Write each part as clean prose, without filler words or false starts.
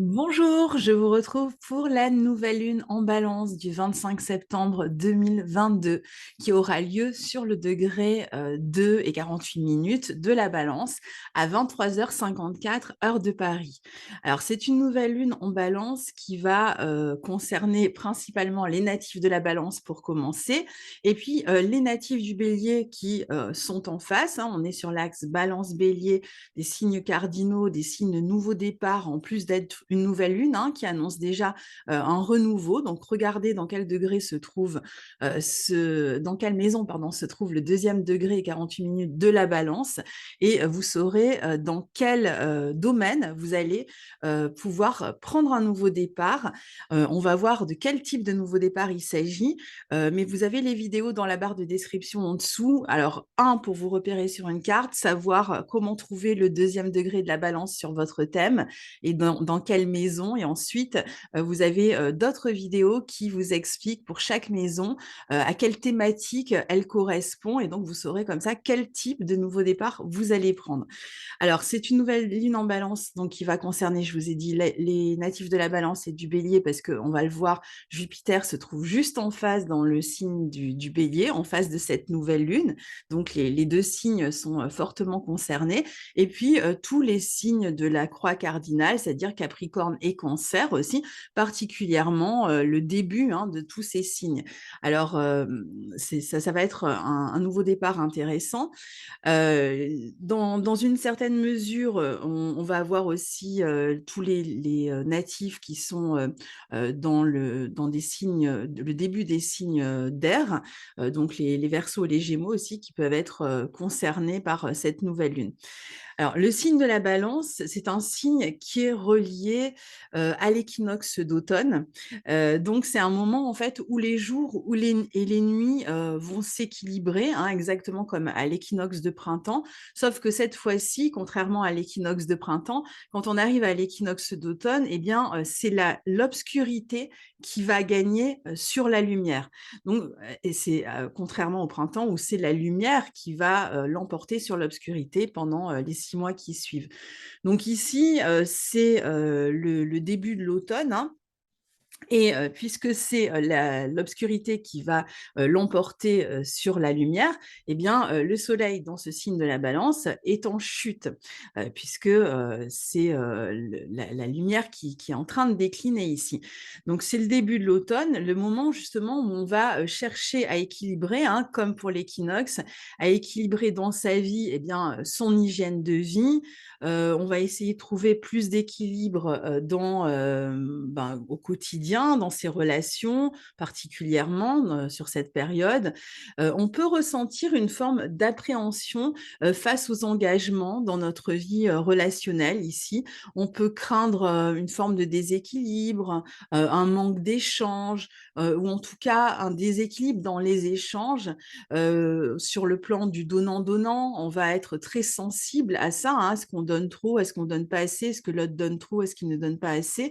Bonjour, je vous retrouve pour la nouvelle lune en Balance du 25 septembre 2022 qui aura lieu sur le degré 2 et 48 minutes de la Balance à 23h54 heure de Paris. Alors c'est une nouvelle lune en Balance qui va concerner principalement les natifs de la Balance pour commencer et puis les natifs du Bélier qui sont en face, hein. On est sur l'axe Balance-Bélier, des signes cardinaux, des signes de nouveau départ, en plus d'être une nouvelle lune, hein, qui annonce déjà un renouveau. Donc, regardez dans quel degré se trouve, dans quelle maison, pardon, se trouve le deuxième degré et 48 minutes de la balance, et vous saurez dans quel domaine vous allez pouvoir prendre un nouveau départ. On va voir de quel type de nouveau départ il s'agit, mais vous avez les vidéos dans la barre de description en dessous. Alors, pour vous repérer sur une carte, savoir comment trouver le deuxième degré de la balance sur votre thème et dans quelle maison. Et ensuite, vous avez d'autres vidéos qui vous expliquent pour chaque maison à quelle thématique elle correspond. Et donc, vous saurez comme ça quel type de nouveau départ vous allez prendre. Alors, c'est une nouvelle lune en balance, donc qui va concerner, je vous ai dit, les natifs de la balance et du bélier, parce qu'on va le voir, Jupiter se trouve juste en face dans le signe du bélier, en face de cette nouvelle lune. Donc, les deux signes sont fortement concernés. Et puis, tous les signes de la croix cardinale, c'est-à-dire Capricorne et Cancer aussi, particulièrement le début, hein, de tous ces signes. Alors, ça va être un nouveau départ intéressant. Dans une certaine mesure, on va avoir aussi tous les natifs qui sont dans des signes, le début des signes d'air, donc les Verseaux et les Gémeaux aussi, qui peuvent être concernés par cette nouvelle lune. Alors, le signe de la balance, c'est un signe qui est relié à l'équinoxe d'automne. Donc, c'est un moment, en fait, où les jours et les nuits vont s'équilibrer, hein, exactement comme à l'équinoxe de printemps. Sauf que cette fois-ci, contrairement à l'équinoxe de printemps, quand on arrive à l'équinoxe d'automne, eh bien, c'est l'obscurité qui va gagner sur la lumière. Donc, et c'est contrairement au printemps où c'est la lumière qui va l'emporter sur l'obscurité pendant les 6 mois qui suivent. Donc ici, c'est le début de l'automne, hein, et puisque c'est l'obscurité qui va l'emporter sur la lumière, eh bien, le soleil dans ce signe de la balance est en chute, puisque c'est la lumière qui est en train de décliner ici. Donc, c'est le début de l'automne, le moment justement où on va chercher à équilibrer, hein, comme pour l'équinoxe, à équilibrer dans sa vie, eh bien, son hygiène de vie. On va essayer de trouver plus d'équilibre au quotidien, dans ses relations, particulièrement sur cette période. On peut ressentir une forme d'appréhension face aux engagements dans notre vie relationnelle ici. On peut craindre une forme de déséquilibre, un manque d'échange, ou en tout cas un déséquilibre dans les échanges. Sur le plan du donnant-donnant, on va être très sensible à ça, hein, est-ce qu'on donne trop, est-ce qu'on donne pas assez, est-ce que l'autre donne trop, est-ce qu'il ne donne pas assez.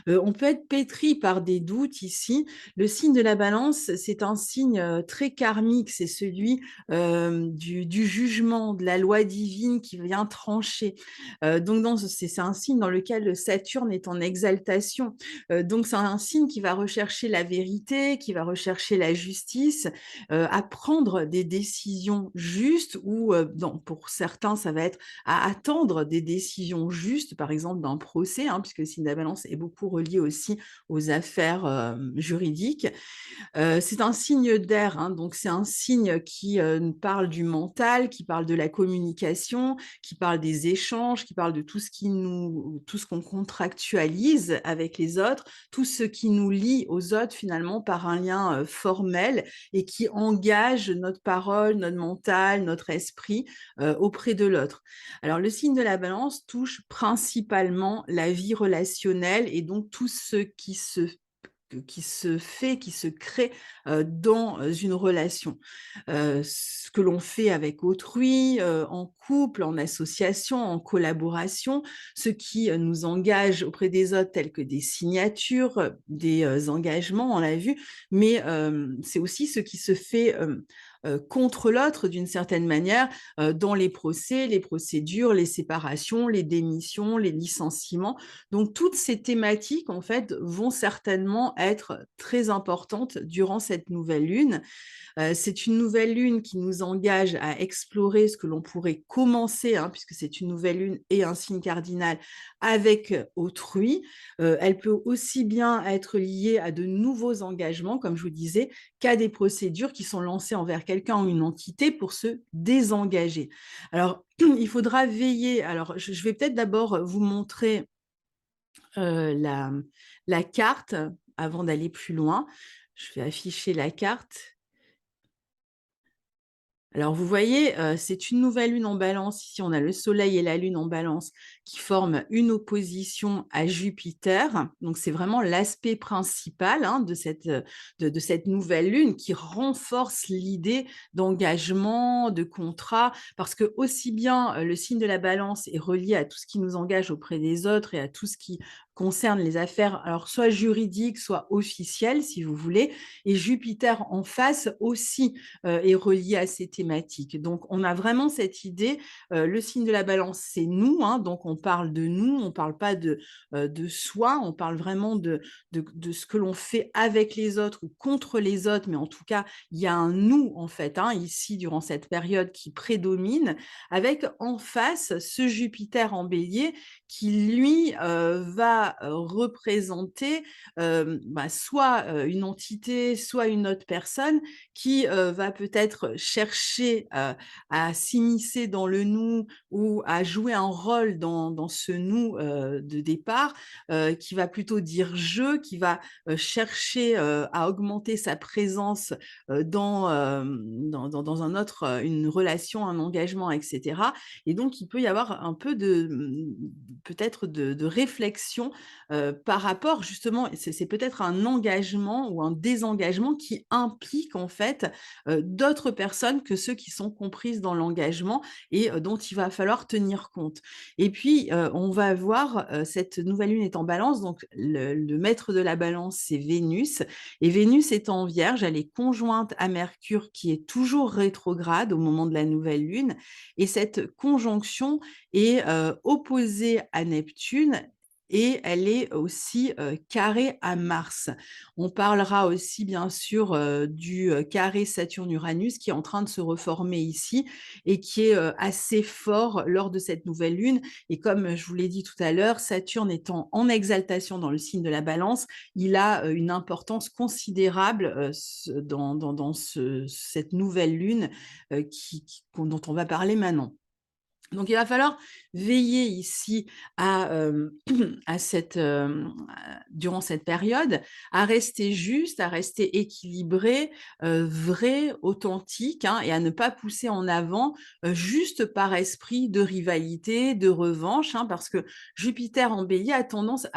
On peut être pétri par des doutes ici. Le signe de la balance, c'est un signe très karmique, c'est celui du jugement, de la loi divine qui vient trancher. Donc, c'est un signe dans lequel Saturne est en exaltation. Donc, c'est un signe qui va rechercher la vérité, qui va rechercher la justice, à prendre des décisions justes ou, pour certains, ça va être à attendre des décisions justes, par exemple d'un procès, hein, puisque le signe de la balance est beaucoup relié aussi aux affaires juridiques. C'est un signe d'air, hein, donc c'est un signe qui nous parle du mental, qui parle de la communication, qui parle des échanges, qui parle de tout ce qu'on contractualise avec les autres, tout ce qui nous lie aux autres finalement par un lien formel et qui engage notre parole, notre mental, notre esprit auprès de l'autre. Alors, le signe de la balance touche principalement la vie relationnelle et donc tout ce qui se crée dans une relation. Ce que l'on fait avec autrui, en couple, en association, en collaboration, ce qui nous engage auprès des autres, tels que des signatures, des engagements, on l'a vu, mais c'est aussi ce qui se fait contre l'autre d'une certaine manière dans les procès, les procédures, les séparations, les démissions, les licenciements. Donc toutes ces thématiques en fait vont certainement être très importantes durant cette nouvelle lune. C'est une nouvelle lune qui nous engage à explorer ce que l'on pourrait commencer, hein, puisque c'est une nouvelle lune et un signe cardinal avec autrui. Elle peut aussi bien être liée à de nouveaux engagements, comme je vous disais, qu'à des procédures qui sont lancées envers quelqu'un ou une entité pour se désengager. Alors, il faudra veiller. Alors, je vais peut-être d'abord vous montrer la carte avant d'aller plus loin. Je vais afficher la carte. Alors vous voyez, c'est une nouvelle lune en balance. Ici, on a le soleil et la lune en balance qui forment une opposition à Jupiter. Donc c'est vraiment l'aspect principal, hein, de cette nouvelle lune qui renforce l'idée d'engagement, de contrat, parce que aussi bien, le signe de la balance est relié à tout ce qui nous engage auprès des autres et à tout ce qui concerne les affaires, alors soit juridiques, soit officielles, si vous voulez, et Jupiter en face aussi est relié à ces thématiques. Donc, on a vraiment cette idée, le signe de la balance, c'est nous, hein, donc on parle de nous, on ne parle pas de soi, on parle vraiment de ce que l'on fait avec les autres ou contre les autres, mais en tout cas, il y a un nous, en fait, hein, ici, durant cette période qui prédomine, avec en face ce Jupiter en bélier qui, lui, va représenter soit une entité, soit une autre personne qui va peut-être chercher à s'immiscer dans le nous ou à jouer un rôle dans ce nous de départ, qui va plutôt dire je, qui va chercher à augmenter sa présence dans un autre, une relation, un engagement, etc. Et donc, il peut y avoir un peu peut-être de réflexion par rapport justement, c'est peut-être un engagement ou un désengagement qui implique en fait d'autres personnes que ceux qui sont comprises dans l'engagement et dont il va falloir tenir compte. Et puis, on va voir, cette nouvelle lune est en balance, donc le maître de la balance, c'est Vénus. Et Vénus est en Vierge, elle est conjointe à Mercure qui est toujours rétrograde au moment de la nouvelle lune. Et cette conjonction est opposée à Neptune et elle est aussi carrée à Mars. On parlera aussi bien sûr du carré Saturne-Uranus qui est en train de se reformer ici et qui est assez fort lors de cette nouvelle lune. Et comme je vous l'ai dit tout à l'heure, Saturne étant en exaltation dans le signe de la balance, il a une importance considérable dans cette nouvelle lune dont on va parler maintenant. Donc, il va falloir veiller ici à, à durant cette période, à rester juste, à rester équilibré, vrai, authentique, hein, et à ne pas pousser en avant juste par esprit de rivalité, de revanche, hein, parce que Jupiter en bélier a tendance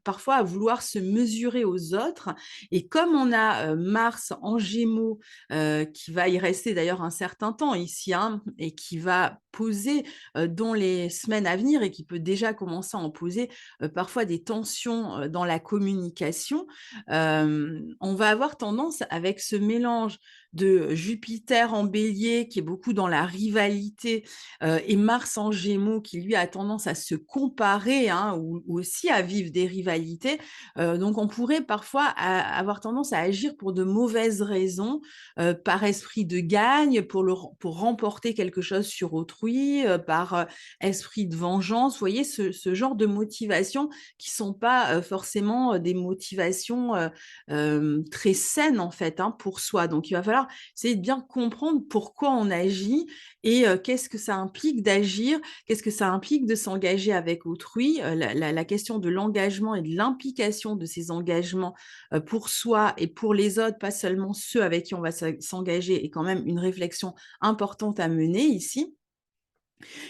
parfois à vouloir se mesurer aux autres. Et comme on a Mars en gémeaux, qui va y rester d'ailleurs un certain temps ici, hein, et qui va poser dans les semaines à venir et qui peut déjà commencer à en poser parfois des tensions dans la communication, on va avoir tendance avec ce mélange de Jupiter en bélier qui est beaucoup dans la rivalité et Mars en gémeaux qui lui a tendance à se comparer, hein, ou aussi à vivre des rivalités. Donc on pourrait parfois avoir tendance à agir pour de mauvaises raisons, par esprit de gagne, pour remporter quelque chose sur autrui, par esprit de vengeance. Vous voyez, ce genre de motivations qui ne sont pas forcément des motivations très saines, en fait, hein, pour soi. Donc, il va falloir essayer de bien comprendre pourquoi on agit et qu'est-ce que ça implique d'agir, qu'est-ce que ça implique de s'engager avec autrui. La question de l'engagement et de l'implication de ces engagements pour soi et pour les autres, pas seulement ceux avec qui on va s'engager, est quand même une réflexion importante à mener ici.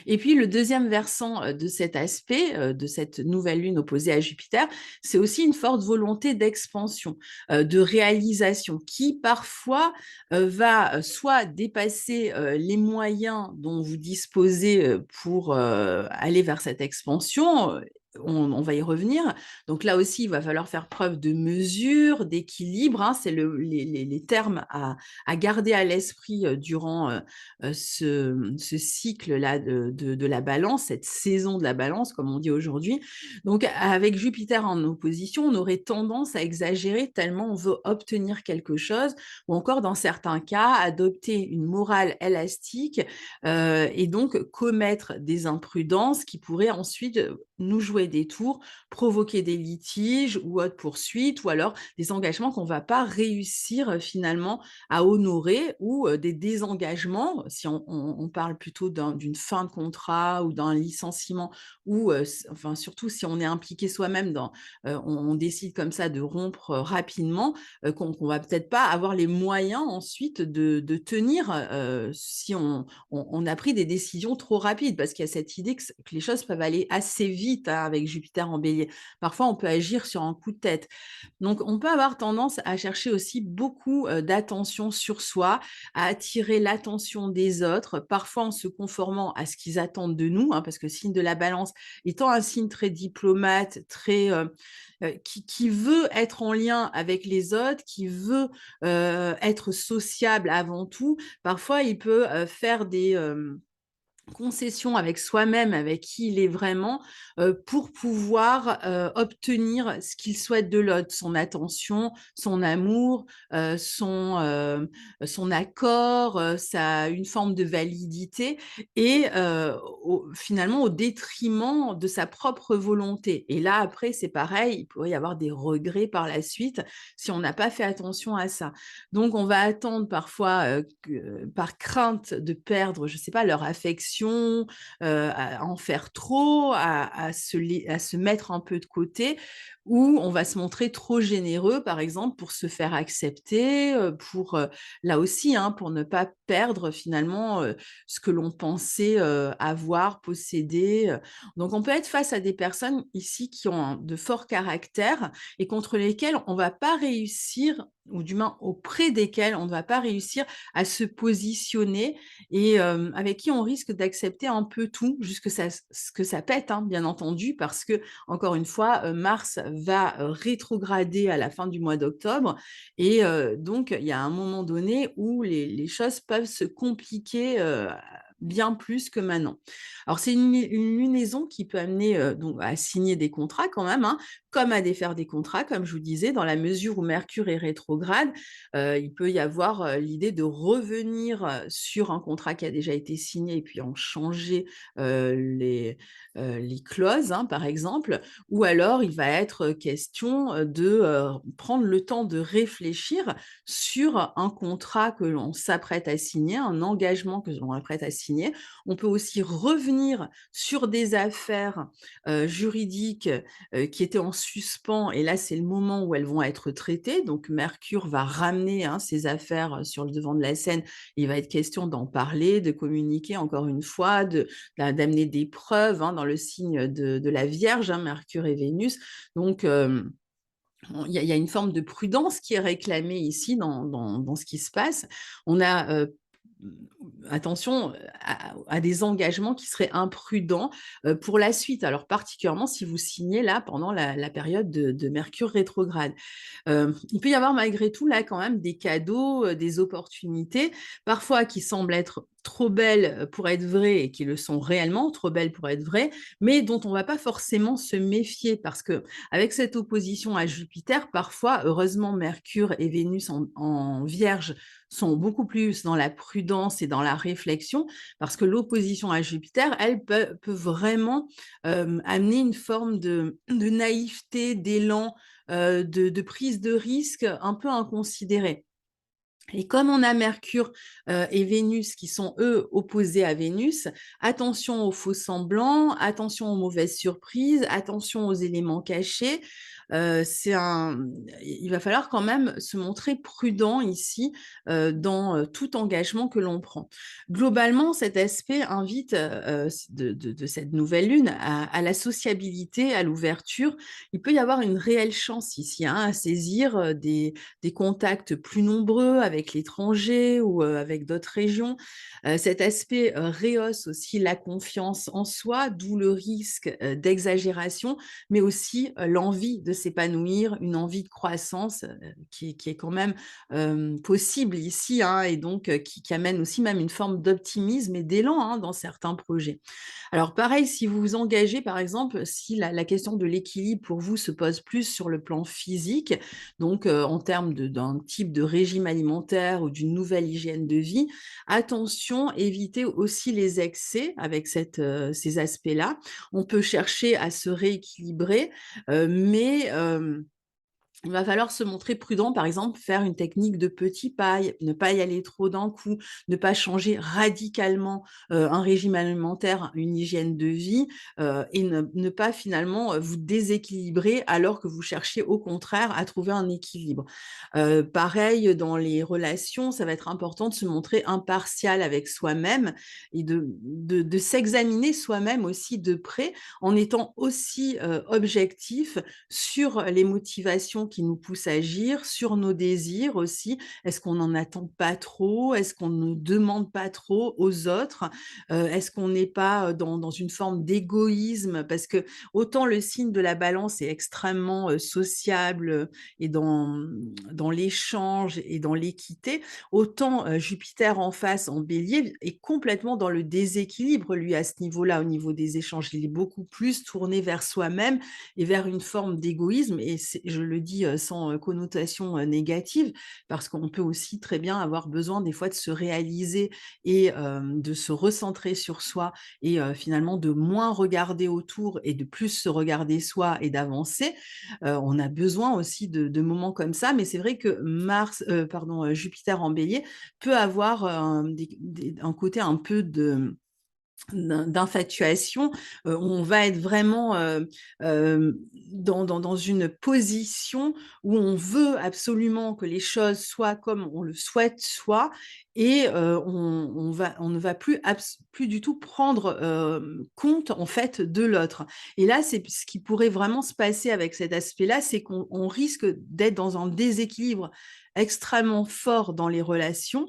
Et puis le deuxième versant de cet aspect, de cette nouvelle lune opposée à Jupiter, c'est aussi une forte volonté d'expansion, de réalisation, qui parfois va soit dépasser les moyens dont vous disposez pour aller vers cette expansion, on va y revenir. Donc là aussi, il va falloir faire preuve de mesure, d'équilibre, hein, c'est les termes à garder à l'esprit durant ce cycle-là de la balance, cette saison de la balance, comme on dit aujourd'hui. Donc avec Jupiter en opposition, on aurait tendance à exagérer tellement on veut obtenir quelque chose, ou encore dans certains cas, adopter une morale élastique et donc commettre des imprudences qui pourraient ensuite nous jouer des tours, provoquer des litiges ou autres poursuites, ou alors des engagements qu'on ne va pas réussir finalement à honorer, ou des désengagements, si on parle plutôt d'une fin de contrat ou d'un licenciement, ou enfin, surtout si on est impliqué soi-même on décide comme ça de rompre rapidement, qu'on va peut-être pas avoir les moyens ensuite de tenir si on a pris des décisions trop rapides, parce qu'il y a cette idée que les choses peuvent aller assez vite, hein, avec Jupiter en Bélier. Parfois, on peut agir sur un coup de tête. Donc, on peut avoir tendance à chercher aussi beaucoup d'attention sur soi, à attirer l'attention des autres, parfois en se conformant à ce qu'ils attendent de nous, hein, parce que signe de la Balance étant un signe très diplomate, très qui veut être en lien avec les autres, qui veut être sociable avant tout. Parfois, il peut faire des concession avec soi-même, avec qui il est vraiment, pour pouvoir obtenir ce qu'il souhaite de l'autre, son attention, son amour, son accord, une forme de validité, et finalement au détriment de sa propre volonté. Et là, après, c'est pareil, il pourrait y avoir des regrets par la suite si on n'a pas fait attention à ça. Donc, on va attendre parfois, par crainte de perdre, je ne sais pas, leur affection, à en faire trop, à se mettre un peu de côté, ou on va se montrer trop généreux, par exemple, pour se faire accepter, là aussi, hein, pour ne pas perdre finalement ce que l'on pensait avoir, posséder. Donc, on peut être face à des personnes ici qui ont de forts caractères et contre lesquels on ne va pas réussir, ou du moins auprès desquels on ne va pas réussir à se positionner, et avec qui on risque d'accepter un peu tout, jusque ce que ça pète, hein, bien entendu, parce que, encore une fois, Mars va rétrograder à la fin du mois d'octobre, et donc il y a un moment donné où les choses peuvent se compliquer bien plus que maintenant. Alors, c'est une lunaison qui peut amener donc à signer des contrats quand même, hein, comme à défaire des contrats, comme je vous disais, dans la mesure où Mercure est rétrograde. Il peut y avoir l'idée de revenir sur un contrat qui a déjà été signé et puis en changer les clauses, hein, par exemple, ou alors il va être question de prendre le temps de réfléchir sur un contrat que l'on s'apprête à signer, un engagement que l'on s'apprête à signer. On peut aussi revenir sur des affaires juridiques qui étaient en suspens, et là, c'est le moment où elles vont être traitées. Donc, Mercure va ramener ces affaires sur le devant de la scène. Il va être question d'en parler, de communiquer, encore une fois, d'amener des preuves, hein, dans le signe de la Vierge, hein, Mercure et Vénus. Donc, il y a une forme de prudence qui est réclamée ici dans ce qui se passe. On a attention à des engagements qui seraient imprudents pour la suite. Alors, particulièrement si vous signez là pendant la période de Mercure rétrograde. Il peut y avoir malgré tout là quand même des cadeaux, des opportunités, parfois qui semblent être trop belles pour être vraies et qui le sont réellement, trop belles pour être vraies, mais dont on ne va pas forcément se méfier, parce que avec cette opposition à Jupiter, parfois, heureusement, Mercure et Vénus en Vierge sont beaucoup plus dans la prudence et dans la réflexion, parce que l'opposition à Jupiter, elle peut vraiment amener une forme de naïveté, d'élan, de prise de risque un peu inconsidérée. Et comme on a Mercure et Vénus qui sont, eux, opposés à Vénus, attention aux faux semblants, attention aux mauvaises surprises, attention aux éléments cachés. Il va falloir quand même se montrer prudent ici, dans, tout engagement que l'on prend. Globalement, cet aspect invite, de cette nouvelle lune à la sociabilité, à l'ouverture. Il peut y avoir une réelle chance ici, hein, à saisir, des contacts plus nombreux avec l'étranger ou, avec d'autres régions. Cet aspect, rehausse aussi la confiance en soi, d'où le risque, d'exagération, mais aussi, l'envie de s'épanouir, une envie de croissance, qui est quand même, possible ici, hein, et donc qui amène aussi même une forme d'optimisme et d'élan, hein, dans certains projets. Alors pareil, si vous vous engagez, par exemple, si la question de l'équilibre pour vous se pose plus sur le plan physique, donc en termes d'un type de régime alimentaire ou d'une nouvelle hygiène de vie, attention, évitez aussi les excès avec ces aspects-là. On peut chercher à se rééquilibrer, mais il va falloir se montrer prudent, par exemple, faire une technique de petits pas, ne pas y aller trop d'un coup, ne pas changer radicalement, un régime alimentaire, une hygiène de vie, et ne pas finalement, vous déséquilibrer alors que vous cherchiez au contraire à trouver un équilibre. Pareil dans les relations, ça va être important de se montrer impartial avec soi-même et de s'examiner soi-même aussi de près en étant aussi, objectif sur les motivations qui nous poussent à agir, sur nos désirs aussi. Est-ce qu'on n'en attend pas trop? Est-ce qu'on ne demande pas trop aux autres? Est-ce qu'on n'est pas, dans une forme d'égoïsme? Parce que autant le signe de la Balance est extrêmement, sociable, et dans l'échange et dans l'équité, autant, Jupiter en face, en Bélier, est complètement dans le déséquilibre, lui, à ce niveau-là, au niveau des échanges. Il est beaucoup plus tourné vers soi-même et vers une forme d'égoïsme et je le dis, sans, connotation, négative, parce qu'on peut aussi très bien avoir besoin des fois de se réaliser et de se recentrer sur soi et finalement de moins regarder autour et de plus se regarder soi et d'avancer. On a besoin aussi de moments comme ça, mais c'est vrai que Jupiter en Bélier peut avoir, un côté un peu d'infatuation, où on va être vraiment, dans une position où on veut absolument que les choses soient comme on le souhaite soient et on ne va plus du tout prendre, compte en fait de l'autre et là, c'est ce qui pourrait vraiment se passer avec cet aspect-là, c'est qu'on risque d'être dans un déséquilibre extrêmement fort dans les relations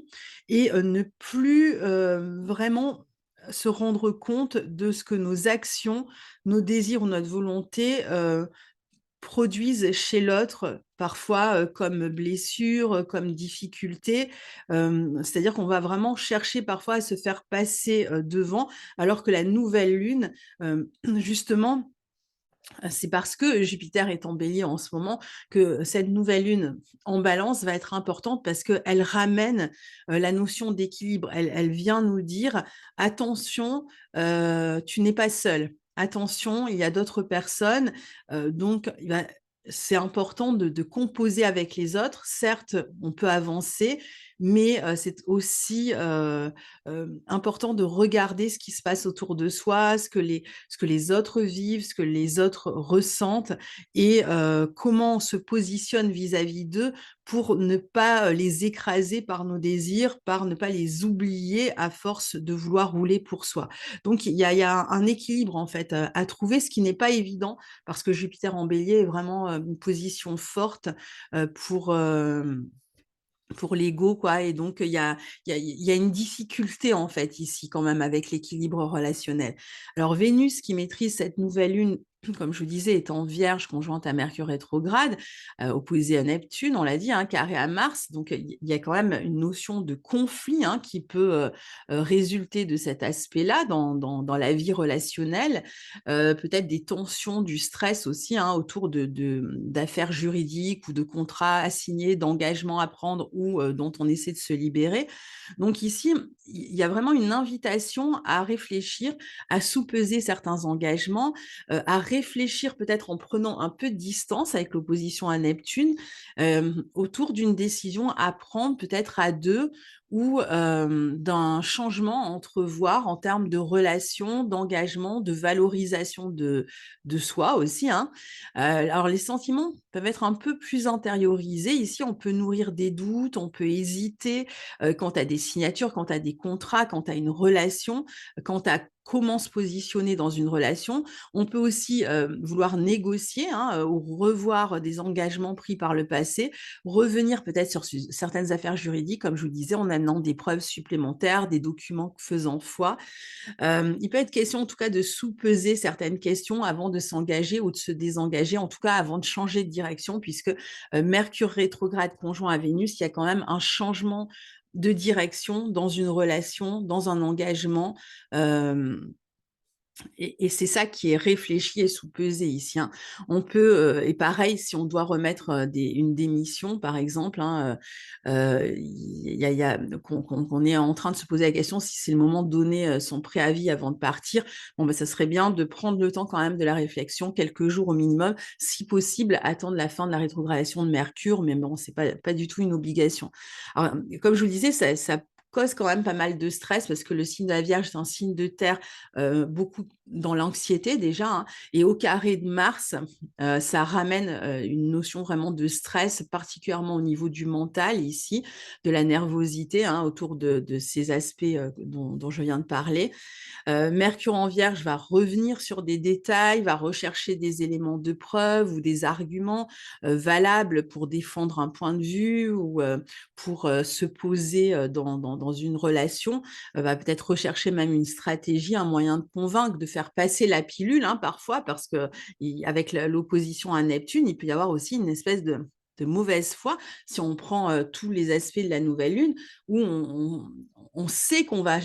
et ne plus, vraiment se rendre compte de ce que nos actions, nos désirs ou notre volonté, produisent chez l'autre, parfois, comme blessure, comme difficulté. C'est-à-dire qu'on va vraiment chercher parfois à se faire passer, devant, alors que la nouvelle lune, justement, c'est parce que Jupiter est en Bélier en ce moment que cette nouvelle lune en Balance va être importante parce qu'elle ramène, la notion d'équilibre. Elle vient nous dire: «Attention, tu n'es pas seul. Attention, il y a d'autres personnes», donc c'est important de composer avec les autres. Certes, on peut avancer, mais c'est aussi, important de regarder ce qui se passe autour de soi, ce que les autres vivent, ce que les autres ressentent et comment on se positionne vis-à-vis d'eux pour ne pas, les écraser par nos désirs, par ne pas les oublier à force de vouloir rouler pour soi. Donc il y a un équilibre en fait, à trouver, ce qui n'est pas évident parce que Jupiter en Bélier est vraiment, une position forte, pour l'ego, quoi et donc il y a une difficulté, en fait, ici, quand même, avec l'équilibre relationnel. Alors Vénus, qui maîtrise cette nouvelle lune, comme je vous disais, est en Vierge, conjointe à Mercure rétrograde, opposée à Neptune, on l'a dit, hein, carré à Mars, donc il y a quand même une notion de conflit, hein, qui peut, résulter de cet aspect-là dans la vie relationnelle. Peut-être des tensions, du stress aussi, hein, autour d'affaires juridiques ou de contrats à signer, d'engagements à prendre ou dont on essaie de se libérer. Donc ici, il y a vraiment une invitation à réfléchir, à sous-peser certains engagements, à réfléchir peut-être en prenant un peu de distance avec l'opposition à Neptune, autour d'une décision à prendre peut-être à 2 ou d'un changement à entrevoir en termes de relations, d'engagement, de valorisation de soi aussi, hein. Alors les sentiments peuvent être un peu plus intériorisés. Ici, on peut nourrir des doutes, on peut hésiter, quant à des signatures, quant à des contrats, quant à une relation, quant à comment se positionner dans une relation. On peut aussi, vouloir négocier, hein, ou revoir des engagements pris par le passé, revenir peut-être sur certaines affaires juridiques, comme je vous disais, en amenant des preuves supplémentaires, des documents faisant foi. Il peut être question, en tout cas, de sous-peser certaines questions avant de s'engager ou de se désengager, en tout cas avant de changer de direction, puisque Mercure rétrograde conjoint à Vénus, il y a quand même un changement de direction dans une relation, dans un engagement. Euh, et c'est ça qui est réfléchi et sous-pesé ici, hein. On peut, et pareil, si on doit remettre une démission, par exemple, hein, qu'on est en train de se poser la question si c'est le moment de donner son préavis avant de partir, bon, ben, ça serait bien de prendre le temps quand même de la réflexion, quelques jours au minimum, si possible, attendre la fin de la rétrogradation de Mercure, mais bon, c'est pas du tout une obligation. Alors, comme je vous le disais, ça cause quand même pas mal de stress parce que le signe de la Vierge, c'est un signe de terre beaucoup dans l'anxiété déjà, hein, et au carré de Mars, ça ramène une notion vraiment de stress, particulièrement au niveau du mental ici, de la nervosité, hein, autour de ces aspects dont je viens de parler. Mercure en Vierge va revenir sur des détails, va rechercher des éléments de preuve ou des arguments valables pour défendre un point de vue ou pour se poser dans une relation, va peut-être rechercher même une stratégie, un moyen de convaincre, de faire passer la pilule, hein, parfois, parce que avec l'opposition à Neptune, il peut y avoir aussi une espèce de mauvaise foi, si on prend tous les aspects de la nouvelle lune, où on sait qu'on va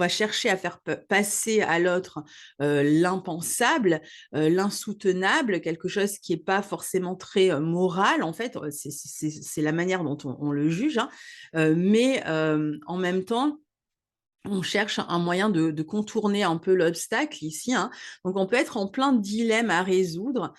chercher à faire passer à l'autre l'impensable, l'insoutenable, quelque chose qui n'est pas forcément très moral, en fait, c'est la manière dont on le juge, hein. Mais en même temps, on cherche un moyen de contourner un peu l'obstacle ici, hein. Donc, on peut être en plein dilemme à résoudre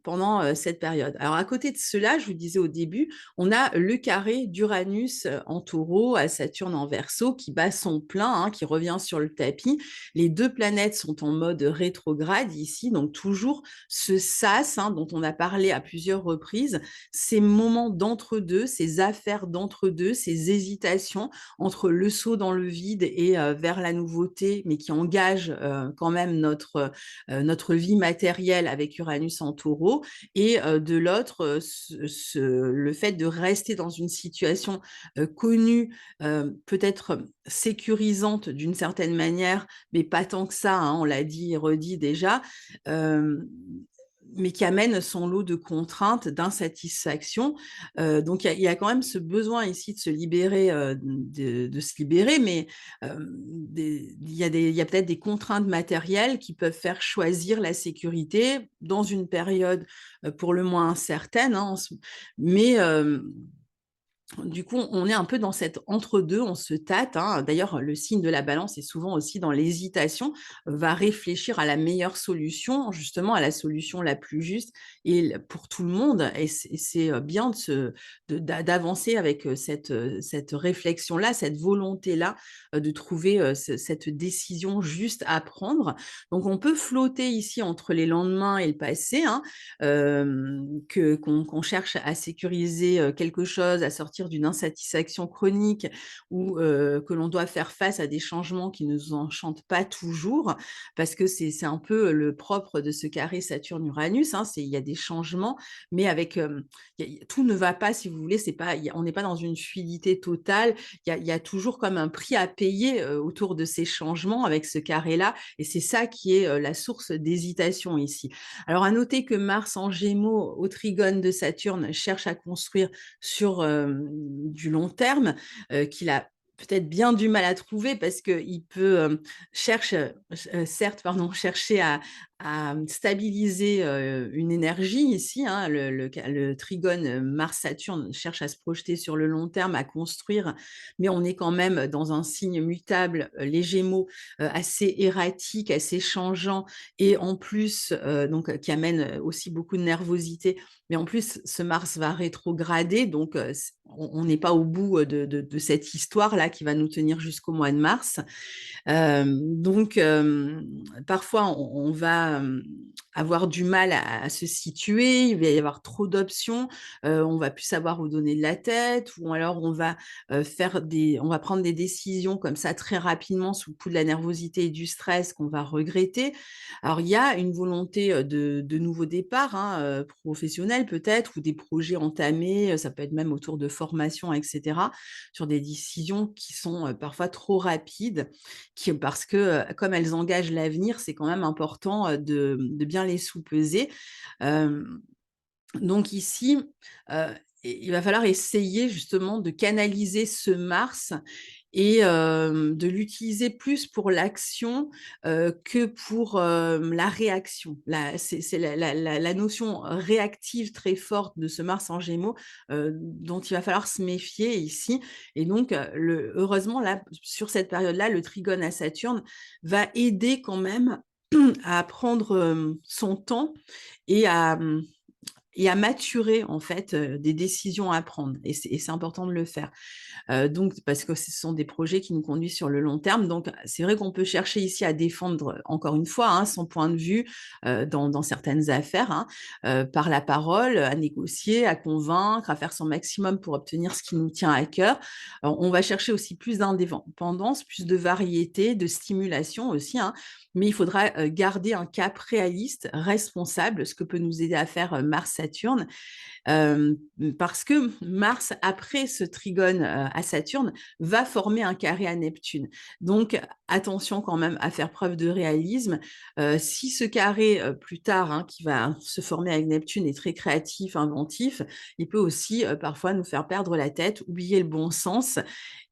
pendant cette période. Alors, à côté de cela, je vous disais au début, on a le carré d'Uranus en taureau à Saturne en verso qui bat son plein, hein, qui revient sur le tapis. Les deux planètes sont en mode rétrograde ici, donc toujours ce sas, hein, dont on a parlé à plusieurs reprises, ces moments d'entre-deux, ces affaires d'entre-deux, ces hésitations entre le saut dans le vide et vers la nouveauté, mais qui engage quand même notre vie matérielle avec Uranus en taureau, et de l'autre, le fait de rester dans une situation connue, peut-être sécurisante d'une certaine manière, mais pas tant que ça, hein, on l'a dit et redit déjà, euh, mais qui amène son lot de contraintes, d'insatisfaction. Donc, il y a quand même ce besoin ici de se libérer, de se libérer, mais il y a peut-être des contraintes matérielles qui peuvent faire choisir la sécurité dans une période pour le moins incertaine, hein, mais du coup, on est un peu dans cet entre-deux, on se tâte, hein. D'ailleurs, le signe de la balance est souvent aussi dans l'hésitation, va réfléchir à la meilleure solution, justement à la solution la plus juste et pour tout le monde. Et c'est bien d'avancer avec cette réflexion-là, cette volonté-là, de trouver cette décision juste à prendre. Donc, on peut flotter ici entre les lendemains et le passé, hein, qu'on cherche à sécuriser quelque chose, à sortir d'une insatisfaction chronique ou que l'on doit faire face à des changements qui ne nous enchantent pas toujours, parce que c'est un peu le propre de ce carré Saturne-Uranus, hein, il y a des changements, mais avec tout ne va pas, si vous voulez, on n'est pas dans une fluidité totale, il y a toujours comme un prix à payer autour de ces changements avec ce carré-là, et c'est ça qui est la source d'hésitation ici. Alors, à noter que Mars en Gémeaux, au trigone de Saturne, cherche à construire sur du long terme, qu'il a peut-être bien du mal à trouver parce qu'il peut certes, chercher stabiliser, une énergie ici, hein. Le trigone, Mars-Saturne cherche à se projeter sur le long terme, à construire, mais on est quand même dans un signe mutable, les Gémeaux, assez erratique, assez changeant et en plus, donc qui amène, aussi beaucoup de nervosité. Mais en plus, ce Mars va rétrograder, donc on n'est pas au bout, de cette histoire-là qui va nous tenir jusqu'au mois de mars. Donc, parfois, on va avoir du mal à se situer, il va y avoir trop d'options, on va plus savoir où donner de la tête, ou alors on va prendre des décisions comme ça très rapidement sous le coup de la nervosité et du stress qu'on va regretter. Alors, il y a une volonté de nouveau départ, hein, professionnel peut-être, ou des projets entamés, ça peut être même autour de formation, etc., sur des décisions qui sont parfois trop rapides parce que, comme elles engagent l'avenir, c'est quand même important, de bien les sous-peser. Hem, donc ici, heu, il va falloir essayer justement de canaliser ce Mars et de l'utiliser plus pour l'action, que pour, la réaction. C'est la notion réactive très forte de ce Mars en Gémeaux, dont il va falloir se méfier ici et donc heureusement là, sur cette période-là, le trigone à Saturne va aider quand même à prendre, son temps et à maturer en fait, des décisions à prendre et c'est important de le faire. Donc parce que ce sont des projets qui nous conduisent sur le long terme. Donc c'est vrai qu'on peut chercher ici à défendre, encore une fois, hein, son point de vue, dans certaines affaires, hein, par la parole, à négocier, à convaincre, à faire son maximum pour obtenir ce qui nous tient à cœur. On va chercher aussi plus d'indépendance, plus de variété, de stimulation aussi, hein, mais il faudra, garder un cap réaliste, responsable, ce que peut nous aider à faire, Mars-Saturne. Hem, Parce que Mars, après ce trigone, à Saturne, va former un carré à Neptune. Donc attention quand même à faire preuve de réalisme. Si ce carré, plus tard, hein, qui va se former avec Neptune est très créatif, inventif, il peut aussi, parfois nous faire perdre la tête, oublier le bon sens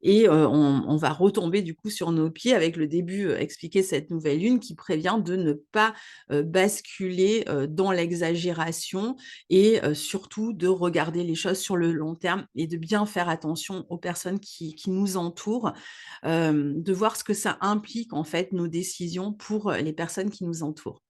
et on va retomber du coup sur nos pieds avec le début, expliqué de cette nouvelle lune qui prévient de ne pas, basculer, dans l'exagération et surtout de regarder les choses sur le long terme et de bien faire attention aux personnes qui nous entourent, de voir ce que ça implique en fait nos décisions pour, les personnes qui nous entourent.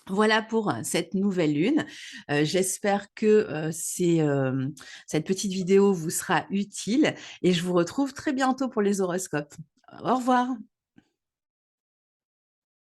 Voilà pour, cette nouvelle lune. J'espère que, cette petite vidéo vous sera utile et je vous retrouve très bientôt pour les horoscopes. Au revoir.